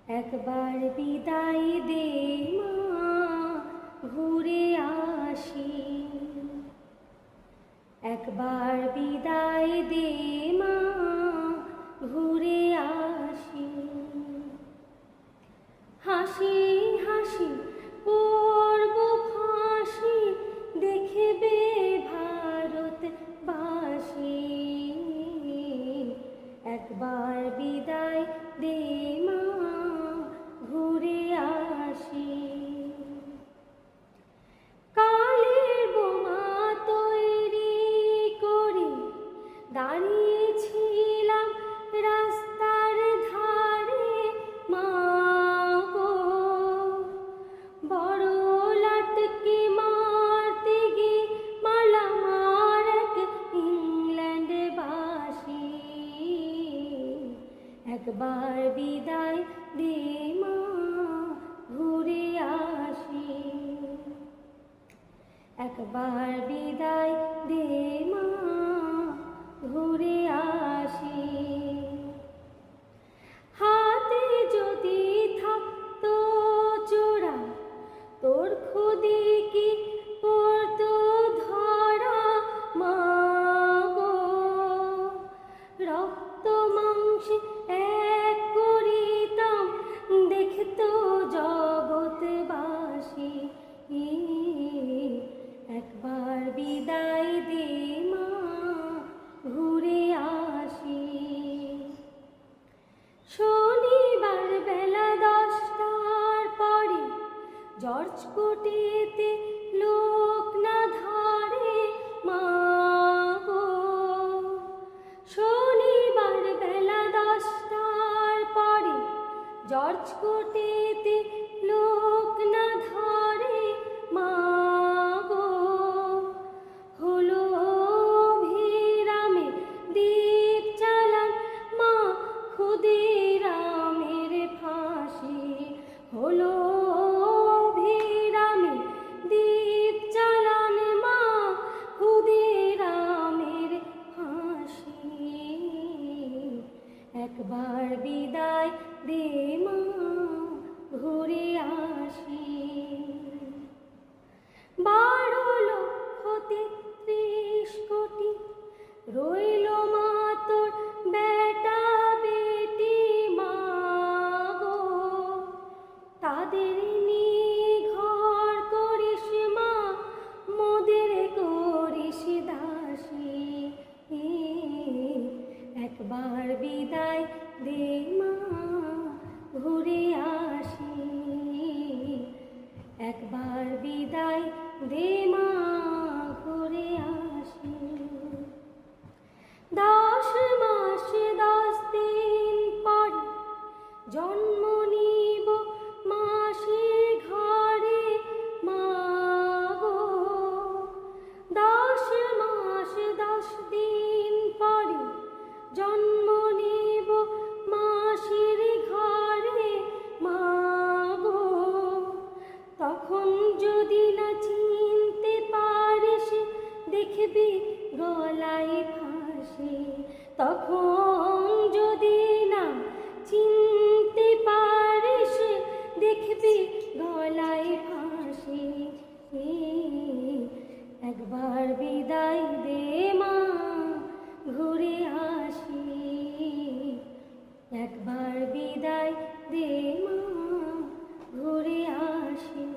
একবার বিদায় দে মা, ঘুরে আসি। একবার বিদায় দে মা, ঘুরে আসি। হাসি হাসি পড়ব ফাঁসি, দেখবে ভারতবাসী। একবার বিদায় দে মা, ঘুরে আসি। কালের বোমা তৈরি করে দাঁড়িয়েছিলাম রাস্তার ধারে মা গো, বড় লাটকে মারতে গিয়ে মালা মার এক ইংল্যান্ডবাসী। একবার বিদায় দে মা, ঘুরে আসি। একবার বিদায় দে মা, ঘুরে আসি। হাতে যদি থাকতো চোরা, তোর খুদি কি পড়তো ধরা মা গো, রক্ত মাংসে এক করিতাম দেখতো জগৎবাসী। একবার বিদায় দে মা, ঘুরে আসি। শনিবার বেলা 10টার পরে জর্জ কোটেতে লোক না ধরে মা গো, শনিবার বেলা 10টার পরে জর্জ কোটেতে লোক না ধরে মা গো। হলো অভিরামে দ্বীপ চালান মা, ক্ষুদিরামের ফাঁসি। হলো অভিরামে দ্বীপ চালান মা, ক্ষুদিরামের ফাঁসি। একবার বিদায় দে মা, ঘুরে আসি। 12,33 কোটি রইল মা তোর বেটা বেটি মা গো, তাদের নিয়ে ঘর করিস মা, মোদের করিস দাসী। একবার বিদায় দে মা, ঘুরে আসি। একবার বিদায় দে মা, ঘুরে আসি। 10 মাস 10 দিন পরে জন্ম নিব মাসির ঘরে মা গো, 10 মাস 10 দিন পরে জন্ম নিব মাসির ঘরে মা গো। তখন যদি না চিনতে পারিস দেখবি গলায় ফাঁসি। তখন যদি না চিনতে পারিস দেখবি গলায় ফাঁসি। একবার বিদায় দে মা, ঘুরে আসি। একবার বিদায় দে মা, ঘুরে আসি।